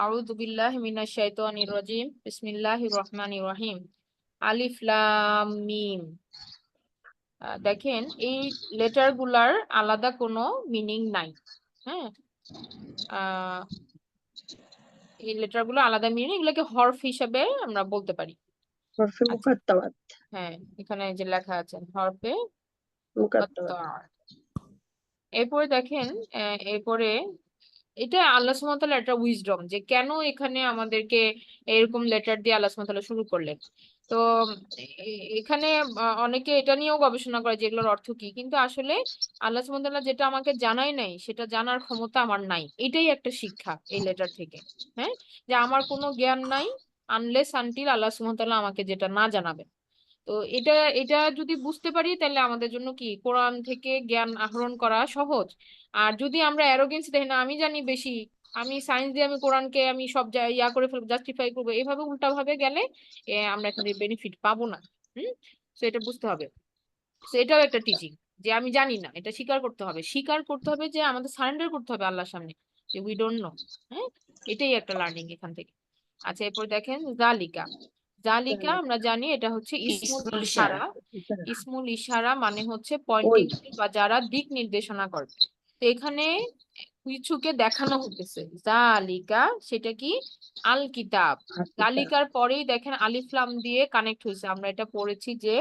আউযু বিল্লাহি মিনাশ শাইতানির রাজিম। বিসমিল্লাহির রহমানির রহিম। আলিফ লাম মিম। দেখেন এই লেটার গুলার আলাদা কোনো মিনিং নাই। হ্যাঁ, আহ এই লেটার গুলো আলাদা মিনিং, এগুলোকে হরফ হিসাবে আমরা বলতে পারি। হরফে আচ্ছা, মুকাত্তাওয়াত। হ্যাঁ, এখানে যে লেখা আছে হরফে মুকাত্তাওয়াত। মুকাত্তার। এরপরে দেখেন, এরপরে এটা আল্লাহ সুবহানাহু ওয়া তাআলার একটা উইজডম, যে কেন এখানে আমাদেরকে এরকম লেটার দিয়ে আল্লাহ সুবহানাহু ওয়া তাআলা শুরু করলেন। তো এখানে অনেকে এটা নিয়েও গবেষণা করে যে এগুলোর অর্থ কি, কিন্তু আসলে আল্লাহ সুবহানাহু ওয়া তাআলা যেটা আমাকে জানাই নাই সেটা জানার ক্ষমতা আমার নাই, এটাই একটা শিক্ষা এই লেটার থেকে। হ্যাঁ, যে আমার কোনো জ্ঞান নাই আনলেস আনটিল আল্লাহ সুবহানাহু ওয়া তাআলা আমাকে যেটা না জানাবেন। তো এটা এটা যদি বুঝতে পারি তাহলে আমাদের জন্য কি কোরআন থেকে জ্ঞান আহরণ করা সহজ। আর যদি আমরা অ্যারোগেন্স দেখি না, আমি জানি বেশি, আমি সায়েন্স দিয়ে আমি কোরআনকে আমি সব ইয়া করে ফেলবো, জাস্টিফাই করবো, এভাবে উল্টা ভাবে গেলে আমরা এখান থেকে বেনিফিট পাবো না। হুম, তো এটা বুঝতে হবে। তো এটাও একটা টিচিং, যে আমি জানি না, এটা স্বীকার করতে হবে, স্বীকার করতে হবে, যে আমাদের সারেন্ডার করতে হবে আল্লাহর সামনে, যে উই ডোন্ট নো। হ্যাঁ, এটাই একটা লার্নিং এখান থেকে। আচ্ছা, এরপর দেখেন জালিকা। জালিকা আমরা জানি এটা হচ্ছে ইসমুল ইসমুল ইশারা। ইশারা। ইসমুল ইশারা মানে হচ্ছে ওই পয়েন্টিং বা যারা দিক নির্দেশনা করবে। তো এখানে কিছুকে দেখানো হতেছে জালিকা, সেটা কি? আল কিতাব। জালিকার পরেই দেখেন আলিফ লাম দিয়ে কানেক্ট হয়েছে, আমরা এটা পড়েছি যে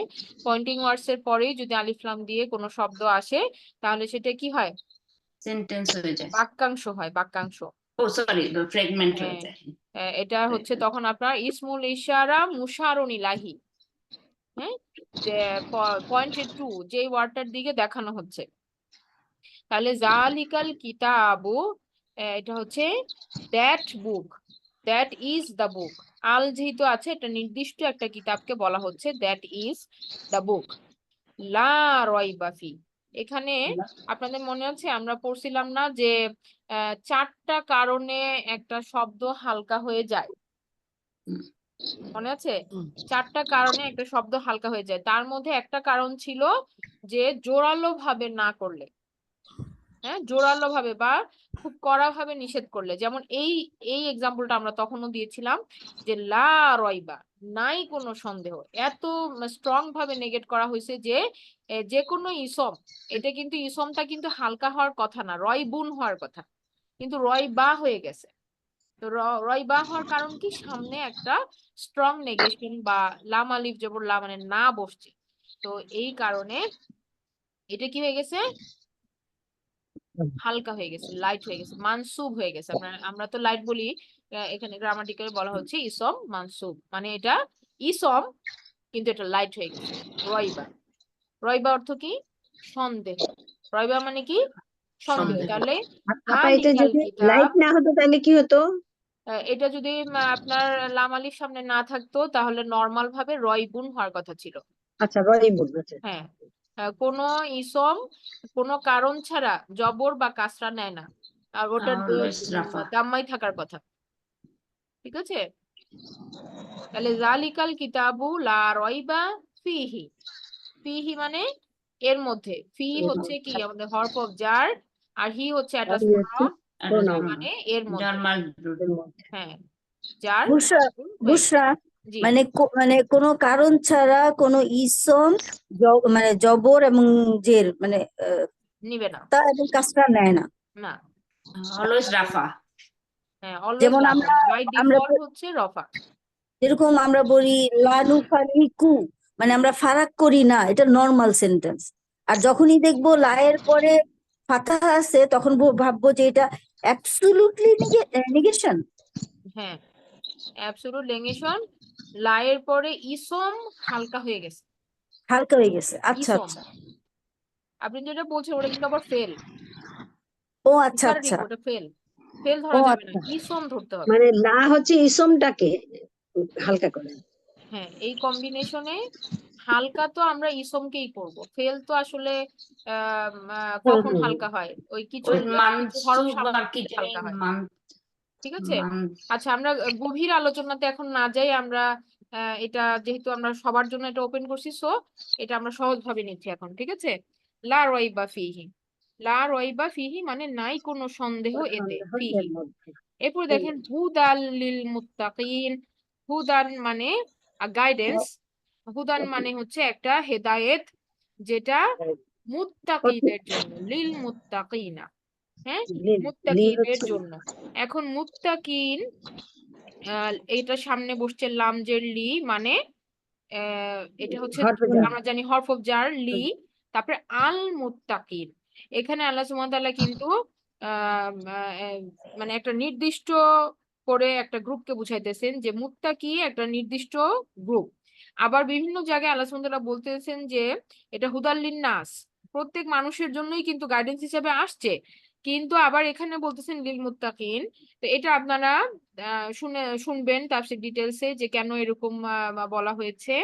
পয়েন্টিং ওয়ার্ডস এর পরেই যদি আলিফ লাম দিয়ে কোনো শব্দ আসে তাহলে সেটা কি হয়? সেন্টেন্স হয়ে যায়। বাক্যাংশ হয়, বাক্যাংশ। ও সরি, ফ্র্যাগমেন্ট হয়ে হ্যাঁ, যায়। এটা হচ্ছে তখন আপনার ইসমুল ইশারা মুশারুন ইলাহি। হ্যাঁ, যে পয়েন্টেড টু যে ওয়ার্ডটার দিকে দেখানো হচ্ছে। তাহলে জালিকাল কিতাবু, এটা হচ্ছে that book, that is the book. আল যেহেতু আছে, এটা নির্দিষ্ট একটা কিতাবকে বলা হচ্ছে দ্যাট ইজ দ্য বুক। লা রাইবা ফি। এখানে আপনাদের মনে আছে আমরা পড়ছিলাম না যে চারটা কারণে একটা শব্দ হালকা হয়ে যায়? মনে আছে? চারটা কারণে একটা শব্দ হালকা হয়ে যায়, তার মধ্যে একটা কারণ ছিল যে জোরালো ভাবে না করলে। হ্যাঁ, জোরালো ভাবে বা খুব কড়া ভাবে নিষেধ করলে, যেমন এই এই এক্সাম্পলটা আমরা তখনও দিয়েছিলাম যে লা রয়বা, নাই কোনো সন্দেহ। এত স্ট্রং ভাবে নেগেট করা হয়েছে যে যে কোনো ইসম, এটা কিন্তু ইসমটা কিন্তু হালকা হওয়ার কথা না, রয় বুন হওয়ার কথা, কিন্তু রয় বা হয়ে গেছে। তো রয় বা হওয়ার কারণ কি? সামনে একটা স্ট্রং নেগেশন বা লাম আলিফ জবর লা মানে না বসছে। তো এই কারণে এটা কি হয়ে গেছে? হালকা হয়ে গেছে, লাইট হয়ে গেছে, মানসুব হয়ে গেছে। আমরা আমরা তো লাইট বলি, এখানে গ্রামাটিক্যালি বলা হচ্ছে ইসম মানসুব, মানে এটা ইসম কিন্তু এটা লাইট হয়ে গেছে। রয়বা, রয়বা অর্থ কি? সন্দেহ। রয়বা মানে কি? সন্দেহ। সন্দেহ। তাহলে আপা, এটা জালিকাল যদি কিতাব, লাইট না হতো তাহলে কি হতো? এটা যদি আপনার লাম আলিফ সামনে না থাকতো তাহলে নর্মাল ভাবে রয়বুন হওয়ার কথা ছিল। আচ্ছা, রহিবুল। আচ্ছা। হ্যাঁ, কোন ইসম কোন কারণ ছাড়া জবর বা কাসরা নেয় না, আর ওটার অলওয়েজ রাফা। দাম্মাই থাকার কথা। ঠিক আছে, তাহলে জালিকাল কিতাবু লা রাইবা ফিহি। ফিহি মানে এর মধ্যে, ফি হচ্ছে কি আমাদের হরফ অফ জার, আর হি হচ্ছে আর অ্যাটাচ ই হচ্ছে প্রনাউন, প্রোনাউন। মানে এর মধ্যে। নরমাল। এর মধ্যে। হ্যাঁ, জার বুশরা, হয়েছে। বুশরা জি, মানে মানে কোনো কারণ ছাড়া কোনো ইসম মানে জবর এবং জের মানে নিবে না। তা এবং কাসরা নেয় না। না, অলওয়েজ রাফা। হ্যাঁ, অলওয়েজ যেমন রাফা, আমরা বাই আমরা ডিফল্ট হচ্ছে রফা। যেরকম আমরা বলি লানু ফারিকু, মানে আমরা ফারাক করি না, এটা নর্মাল সেন্টেন্স। আর যখনই দেখবো লায়ের পরে ফাথা আছে তখন ভাববো যে এটা অ্যাবসলিউটলি নেগেশন। হ্যাঁ, অ্যাবসলিউট নেগেশন, লায়ের পরে ইসম হালকা হয়ে গেছে। হালকা হয়ে গেছে, আচ্ছা ইসম, আচ্ছা। আপনি যেটা বলছেন ওটা কিন্তু আবার ফেল, ও আচ্ছা আচ্ছা। ওটা ফেল, ফেল ও ধরা যাবে না, আচ্ছা। ইসম ধরতে হবে। মানে লা হচ্ছে ইসমটাকে হালকা করে। হ্যাঁ, এই কম্বিনেশনে হালকা তো আমরা ইসমকেই করব, ফেল তো আসলে হুম, কখন হুম, হালকা হয়? ওই কিছু ওই কিছু হরফ মানসুব সামনে আর কি থাকলে জানি, হালকা হয়। মান ঠিক আছে, মান আচ্ছা আমরা গভীর আলোচনাতে এখন না যাই, আমরা এটা যেহেতু আমরা সবার জন্য এটা ওপেন করছি, সো এটা আমরা সহজ ভাবে নিচ্ছি এখন। ঠিক আছে, লা রাইবা ফিহি, লা রয়বা ফিহি মানে নাই কোনো সন্দেহ এতে, সন্দেহ ফিহি। এর মধ্যে। এরপর দেখেন হুদাল লিল মুত্তাকিন, হুদান মানে গাইডেন্স, হুদান মানে হচ্ছে একটা হেদায়েত, যেটা মুত্তাকিদের জন্য, লিল মুত্তাকিনা, হ্যাঁ, লি মুত্তাকিদের হচ্ছে জন্য। এখন মুত্তাকিন এটা সামনে বসছে লামজের লি, মানে এটা হচ্ছে হরফ জার। আমরা জানি হরফ অফ জার লি, তারপরে আল মুত্তাকিন। এখানে আল্লাহ সুবহানাহু ওয়া তাআলা কিন্তু মানে একটা নির্দিষ্ট করে একটা গ্রুপকে বুঝাইতেছেন যে মুত্তাকি একটা নির্দিষ্ট গ্রুপ। আবার বিভিন্ন জায়গায় আল্লাহ সুবহানাহু ওয়া তাআলা বলতেছেন যে এটা হুদাল্লিন নাস, প্রত্যেক মানুষের জন্যই কিন্তু গাইডেন্স হিসেবে আসছে, কিন্তু আবার এখানে বলতেছেন লিল মুত্তাকিন। তো এটা আপনারা শুনবেন তাফসীর ডিটেলসে যে কেন এরকম বলা হয়েছে।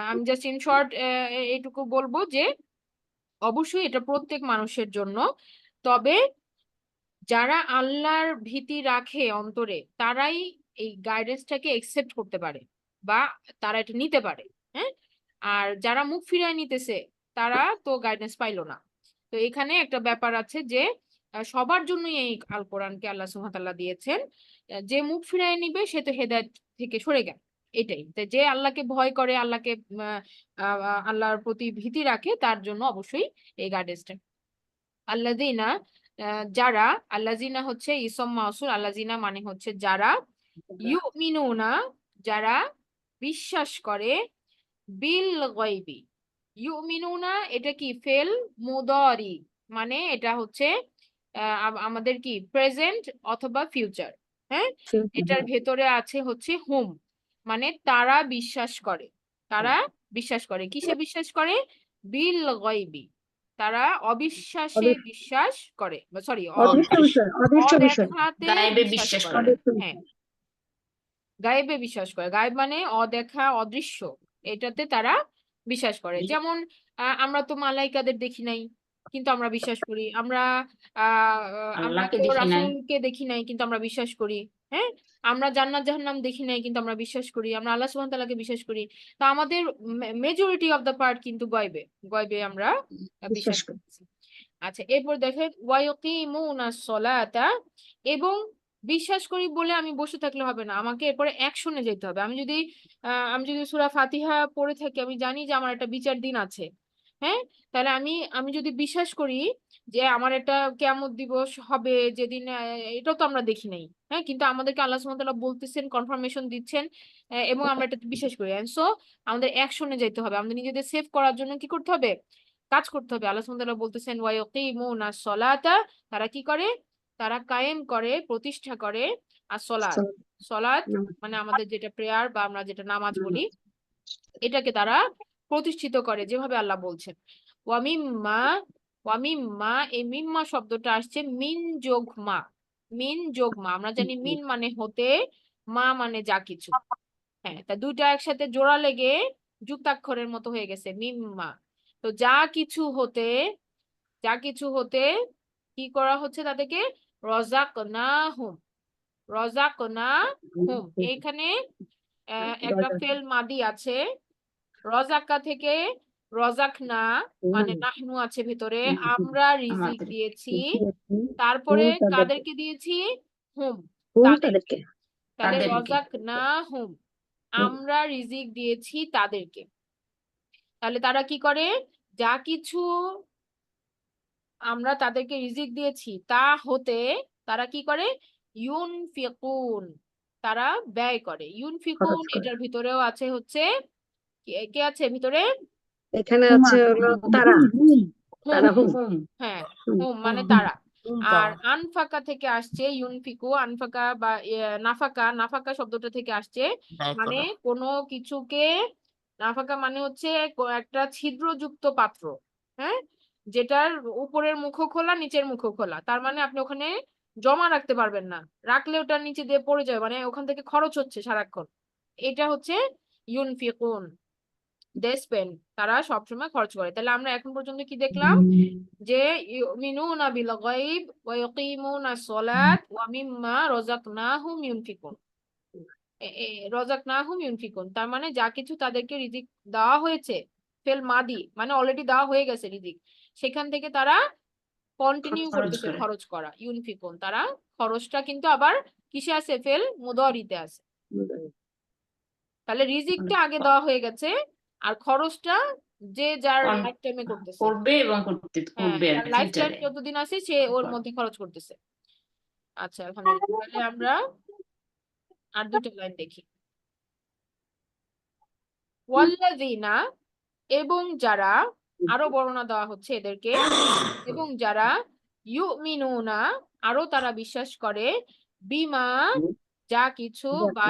আমি জাস্ট ইন শর্ট এইটুকু বলবো যে অবশ্যই এটা প্রত্যেক মানুষের জন্য, তবে যারা আল্লাহর ভীতি রাখে অন্তরে তারাই এই গাইডেন্সটাকে একসেপ্ট করতে পারে বা তারা এটা নিতে পারে, হ্যাঁ। আর যারা মুখ ফিরায় নিতেছে তারা তো গাইডেন্স পাইলো না। তো এখানে একটা ব্যাপার আছে যে সবার জন্যই এই আল কোরআনকে আল্লাহ সুবহানাহু ওয়া তাআলা দিয়েছেন। যে মুখ ফিরায় নিবে সে তো হেদায়েত থেকে সরে গেল, এটাই। তো যে আল্লাহকে ভয় করে, আল্লাহকে আল্লাহর প্রতি ভীতি রাখে, তার জন্য অবশ্যই এই গাইডেন্সটা। আল্লাযিনা যারা, আল্লাযিনা হচ্ছে ইসম মাউসুল, আল্লাযিনা মানে হচ্ছে যারা, ইউমিনুনা যারা বিশ্বাস করে, বিল গায়বি, ইউমিনুনা এটা কি ফেল মুদারি, মানে এটা হচ্ছে আমাদের কি প্রেজেন্ট অথবা ফিউচার, হ্যাঁ। এটার ভেতরে আছে হচ্ছে হুম, মানে তারা বিশ্বাস করে, তারা বিশ্বাস করে, কিসে বিশ্বাস করে, বিল গায়বি, তারা অবিশ্বাসে বিশ্বাস করে, সরি অদৃশ্য বিষয়, অদৃশ্য বিষয়। অদেখাতে গায়েবে বিশ্বাস বিশ্বাস করে, করে। অদৃশ্য হ্যাঁ, বিষয়। গায়েবে বিশ্বাস করে, গায়েব মানে অদেখা অদৃশ্য, এটাতে তারা বিশ্বাস করে। যেমন আমরা তো মালাইকাদের দেখি নাই কিন্তু আমরা বিশ্বাস করি, আমরা আমরা আল্লাহকে তো দেখি নাই। রাসূলকে দেখি নাই কিন্তু আমরা বিশ্বাস করি, হ্যাঁ। আমরা জান্নাত জাহান্নাম দেখি নাই কিন্তু আমরা বিশ্বাস করি, আমরা আল্লাহ সুবহানাহু ওয়া তাআলাকে বিশ্বাস করি। তো আমাদের মেজরিটি অফ দা পার্ট কিন্তু গয়বে, গয়বে আমরা বিশ্বাস বিশ্বাস করি। করছি। আচ্ছা, এরপর দেখেন ওয়ায়ুকিমুনাস সলাতা, এবং বিশ্বাস করি বলে আমি বসে থাকলে হবে না, আমাকে এরপরে অ্যাকশনে যেতে হবে। আমি যদি সূরা ফাতিহা পড়ে থাকি, আমি জানি যে আমার একটা বিচার দিন আছে, হ্যাঁ। তাহলে আমি যদি বিশ্বাস করি যে আমার একটা কিয়ামত দিবস হবে যেদিন, এটাও তো আমরা দেখি নাই, হ্যাঁ, কিন্তু আমাদেরকে আল্লাহ সুবহানাহু ওয়া তাআলা বলতেছেন, কনফার্মেশন দিচ্ছেন, এবং আমরা এটা বিশ্বাস করি। সো আমাদের অ্যাকশনে যেতে হবে, আমাদের নিজেদের সেভ করার জন্য কি করতে হবে, কাজ করতে হবে। আল্লাহ সুবহানাহু ওয়া তাআলা বলতেছেন ওয়ায়ুকিমুনাস সলাতা, তারা কি করে, তারা কায়েম করে, প্রতিষ্ঠা করে, আর সলাত, সলাত মানে আমাদের যেটা প্রেয়ার বা আমরা যেটা নামাজ বলি, এটাকে তারা প্রতিষ্ঠিত করে যেভাবে আল্লাহ বলছেন। ওয়ামিম্মা, ওয়ামিম্মা, এই মিম্মা শব্দটা আসছে মিন যোগ মা, মিন যোগ মা। আমরা জানি মিন মানে হতে, মা মানে যা কিছু, হ্যাঁ, তা দুইটা একসাথে জোড়া লেগে যুক্তাক্ষরের মতো হয়ে গেছে মিম্মা। তো যা কিছু হতে, যা কিছু হতে কি করা হচ্ছে তাদেরকে, রাযাকনাহুম, রাযাকনাহুম। এইখানে একটা ফেল মাদি আছে, রাযাকা থেকে রাযাকনা, মানে নাহনু আছে ভিতরে, আমরা রিজিক আমাদের দিয়েছি, তারপরে কাদেরকে দিয়েছি, হুম, তাদেরকে। তাদেরকে। তাহলে তাদেরকে। রাযাকনাহুম, আমরা রিজিক দিয়েছি তাদেরকে। তাহলে তারা কি করে, যা কিছু আমরা তাদেরকে রিজিক দিয়েছি তা হতে তারা কি করে, ইউনফিকুন, তারা ব্যয় করে, ইউনফিকুন। খরচ করে। এটার ভিতরেও আছে হচ্ছে কে আছে ভিতরে, এখানে হচ্ছে হলো তারা, হুম, তারা হুম। হ্যাঁ, হুম। হুম মানে তারা। আর আনফাকা থেকে আসছে ইউনফিকু, আনফাকা বা নাফাকা, নাফাকা শব্দটা থেকে আসছে, মানে কোনো কিছুকে, নাফাকা মানে হচ্ছে একটা ছিদ্রযুক্ত পাত্র, হ্যাঁ, যেটার উপরের মুখও খোলা নিচের মুখও খোলা, তার মানে আপনি ওখানে জমা রাখতে পারবেন না, রাখলে ওটার নিচে দিয়ে পড়ে যাবে, মানে ওখান থেকে খরচ হচ্ছে সারাক্ষণ, এটা হচ্ছে ইউনফিকুন, দে স্পেন্ড, তারা সবসময় খরচ করে। তাহলে আমরা এখন পর্যন্ত কি দেখলাম, যে ইউমিনুনা বিল গায়ব ওয়া ইয়াকিমুনাস সালাত ওয়া মিম্মা রাযাকনাহুম ইউনফিকুন, রাযাকনাহুম ইউনফিকুন, তার মানে যা কিছু তাদেরকে রিজিক দেওয়া হয়েছে, ফেল মাদি মানে অলরেডি দেওয়া হয়ে গেছে রিজিক, সেখান থেকে তারা কন্টিনিউ খরচ করতেছে করে। খরচ করা, ইউনফিকুন, তারা খরচটা কিন্তু আবার কিসে আছে, ফেল মুদারিতে আছে। তাহলে রিজিকটা আগে দেওয়া হয়ে গেছে, আর খরচটা যে যার কন- লাইফ টাইমে করতেছে। করবে এবং হ্যাঁ, করবে আর তার লাইফ টাইম ফিউচারে। যতদিন আছে সে ওর মধ্যে খরচ করতেছে। আচ্ছা, আলহামদুলিল্লাহ। তাহলে আমরা আর দুটো লাইন দেখি। ওয়াল্লাযিনা, এবং যারা, আরো বর্ণনা দেওয়া হচ্ছে এদেরকে, এবং যারা ইউমিনুনা, আরো তারা বিশ্বাস করে, বিমা, যা কিছু, বা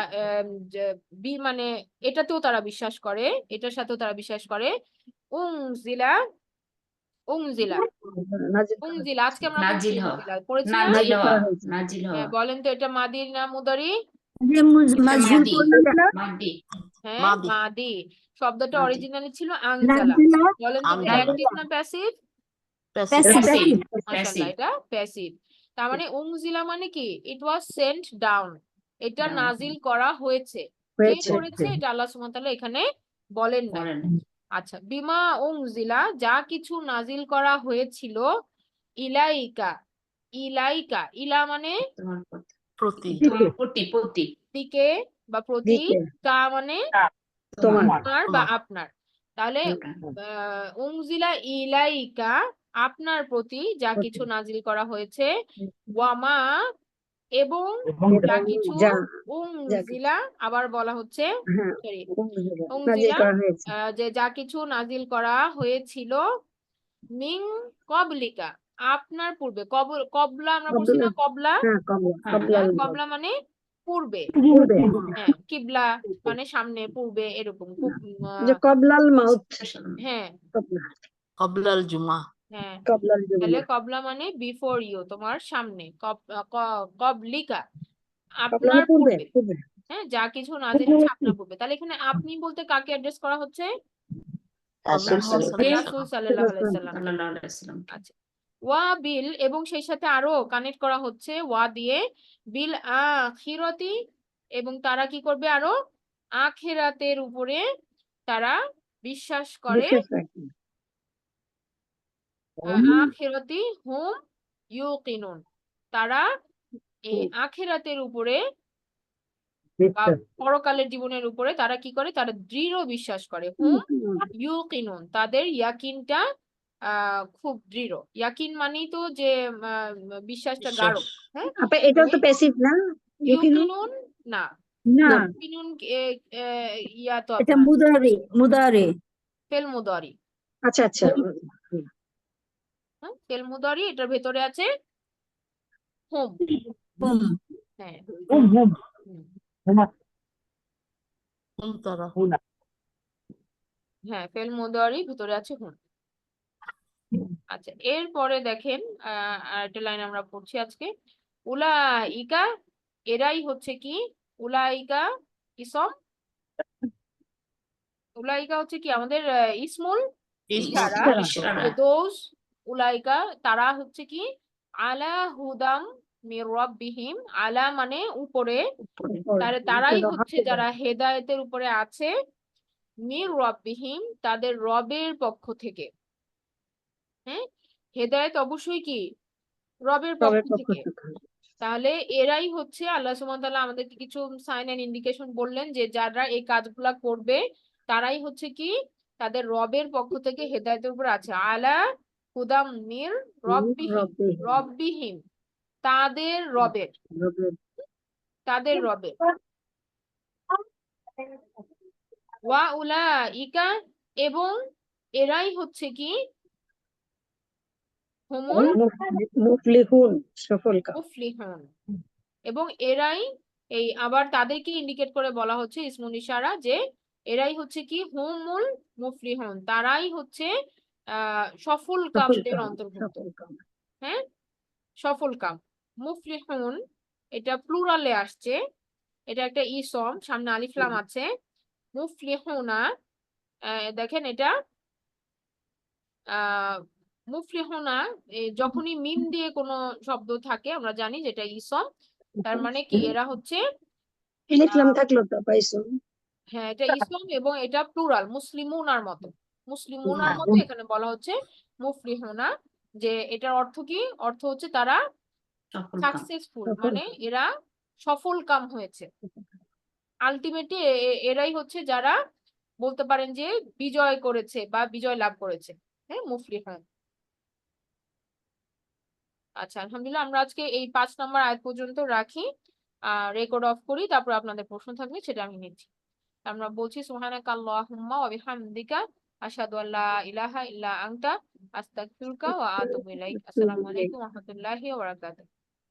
বি মানে এটাতেও তারা বিশ্বাস করে, এটার সাথেও তারা বিশ্বাস করে, উংজিলা, উংজিলা, নাজিল করা উংজিলা, আজকে আমরা পড়ছি নাজিল হওয়া, উংজিলা, পড়েছি না? নাজিল নাজিল হওয়া, করা হয়েছে। নাজিল হ্যাঁ, হওয়া। বলেন তো এটা মাদির না মুদারি? যে মাজহুর মাদি, করলে না, মাদি, হ্যাঁ, মাদি। মাদি। শব্দটা মাদি। অরিজিনালি ছিল আনজালা। নাজিলা বলেন তো এটা আনজালা। অ্যাক্টিভ না প্যাসিভ? প্যাসিভ। প্যাসিভ, মাশাআল্লাহ, প্যাসিভ। এটা প্যাসিভ। তার মানে উংজিলা মানে কি, ইট ওয়াজ সেন্ট ডাউন, এটা Down. নাজিল করা হয়েছে। কে হয়েছে। করেছে এটা আল্লাহ সুবহানাহু ওয়া তাআলা এখানে বলেন নাই। বলেন। আচ্ছা, বিমা উংজিলা, যা কিছু নাজিল করা হয়েছিল, ইলাইকা, ইলাইকা, ইলা মানে তোমার প্রতি, প্রতি। তোমার প্রতি, প্রতি, দিকে বা প্রতি, দিকে। কা মানে তোমার। আপনার বা তোমার। আপনার। তাহলে তোমার। উংজিলা ইলাইকা, আপনার প্রতি যা কিছু নাজিল করা হয়েছে, ওয়ামা, এবং যা কিছু, যা উংজিলা, আবার বলা হচ্ছে, হ্যাঁ সরি, নাজিল উংজিলা, করা হয়েছে। যে যা কিছু নাজিল করা হয়েছিল, মিং কবলিকা, আপনার পূর্বে, কবলা আমরা বলছি না, কবলা, হ্যাঁ কবলা, হ্যাঁ, কবলা কবলা মানে পূর্বে, পূর্বে। হ্যাঁ, কিবলা মানে সামনে, পূর্বে, এরকম খুব যে কবলাল মাউত, হ্যাঁ, কবলা, কবলাল জুমা। হ্যাঁ। কবলাল তাহলে জুমা। কবলা মানে বিফোর ইউ, তোমার সামনে, কবলিকা, কবলা আপনার মানে পূর্বে, পূর্বে, পূর্বে। হ্যাঁ, যা কিছু নাজিল হচ্ছে আপনার পূর্বে। তাহলে এখানে আপনি বলতে কাকে অ্যাড্রেস করা হচ্ছে? রাসূল রাসূল সাল্লাল্লাহু আলাইহি সাল্লাম। সাল্লাল্লাহু আলাইহি ওয়াসাল্লাম। আচ্ছা, ওয়া বিল, এবং সেই সাথে আরো কানেক্ট করা হচ্ছে ওয়া দিয়ে, বিল আখিরাতি, এবং তারা কি করবে, আরো আখিরাতের উপরে তারা বিশ্বাস করে, বিশ্বাস রাখি। আখিরাতি হুম ইউকিনুন, তারা এই আখিরাতের উপরে বা পরকালের জীবনের উপরে তারা কি করে, তারা দৃঢ় বিশ্বাস করে, হুম ইউকিনুন, তাদের ইয়াকিনটা খুব দৃঢ়। ইয়াকিন মানেই তো যে বিশ্বাসটা গাঢ়। হ্যাঁ, আপা এটাও তো প্যাসিভ না? ইউকিনুন না, না, ইউকিনুন ইয়া তো এটা আপনার মুদারে, মুদারে। ফেল মুদারি। আচ্ছা আচ্ছা। হ্যাঁ, ফেল মুদারি, এটার ভেতরে আছে হুম। হুম, হ্যাঁ, হুম। হুম তারা। হ্যাঁ, ফেল মুদারি ভিতরে আছে হুম। আচ্ছা, এরপরে দেখেন আরেকটা লাইন আমরা পড়ছি আজকে, উলাইকা, এরাই হচ্ছে কি, উলাইকা ইসম, উলাইকা হচ্ছে কি আমাদের ইসমুল ইশারা, ইশারা। যে দোজ, উলাইকা তারা হচ্ছে কি, আলা হুদাম মির রাব্বিহিম, আলা মানে উপরে, তারাই হচ্ছে যারা হেদায়েতের উপরে আছে, মির রাব্বিহিম, তাদের রবের পক্ষ থেকে। হ্যাঁ, হেদায়েত অবশ্যই কি রবের পক্ষ থেকে। তাহলে এরাই হচ্ছে, আল্লাহ সুবহানাহু ওয়া তাআলা আমাদেরকে কিছু সাইন এন্ড ইন্ডিকেশন বললেন যে যারা এই কাজগুলা করবে তারাই হচ্ছে কি তাদের রবের পক্ষ থেকে হেদায়েতের উপর আছে, আলা হুদাম মির রব্বিহিম, রব্বিহিম তাদের রবের, তাদের রবের, ওয়া উলাইকা, এবং এরাই হচ্ছে কি হুমুল মুফলিহুন, সফল কাম। মুফলিহুন, এবং এরাই, এই আবার তাদেরকে ইন্ডিকেট করে বলা হচ্ছে ইসমুল ইশারা, যে এরাই হচ্ছে কি হুমুল মুফলিহুন, তারাই হচ্ছে সফল কামদের অন্তর্ভুক্ত। হ্যাঁ, সফল কাম। মুফলিহুন এটা প্লুরালে আসছে, এটা একটা ইসম, সামনে আলিফ লাম আছে। মুফলিহুনা, দেখেন এটা মুফলিহুনা, যখনই মিম দিয়ে কোনো শব্দ থাকে আমরা জানি যেটা ইসম, তার মানে কি এরা হচ্ছে, লিখলাম থাকলো তো পাইছো। হ্যাঁ, এটা ইসম এবং এটা প্লুরাল, মুসলিমুনার মতো, মুসলিমুনার মতো এখানে বলা হচ্ছে মুফলিহুনা। মুফলিহুন, মুফলিহুনা, মুফলিহুনা, মুফলিহুনা, মুফলিহুনা, মুফলিহুনা, মুফলিহুনা, মুফলিহুনা, মুফলিহুনা, মুফলিহুনা, মুফলিহুনা, মুফলিহুনা, মুফলিহুনা, মুফলিহুনা, যে এটার অর্থ কি? অর্থ হচ্ছে তারা সফল কাম। সাকসেসফুল, মানে এরা সফল কাম হয়েছে। আলটিমেটলি এরাই হচ্ছে যারা বলতে পারেন যে বিজয় করেছে বা বিজয় লাভ করেছে। হ্যাঁ, মুফলিহুন। আচ্ছা, আলহামদুলিল্লাহ, আমরা আজকে এই 5 নম্বর আয়াত পর্যন্ত রাখি, রেকর্ড অফ করি, তারপর আপনাদের প্রশ্ন থাকলে সেটা আমি নিচ্ছি। আমরা বলছি সুবহানাকা আল্লাহুম্মা ওয়া বিহামদিকা আশহাদু আল্লা ইলাহা ইল্লা আনতা আস্তাগফিরুকা ওয়া আতুবু ইলাইক। আসসালামু আলাইকুম ওয়া রাহমাতুল্লাহি ওয়া বারাকাতুহু।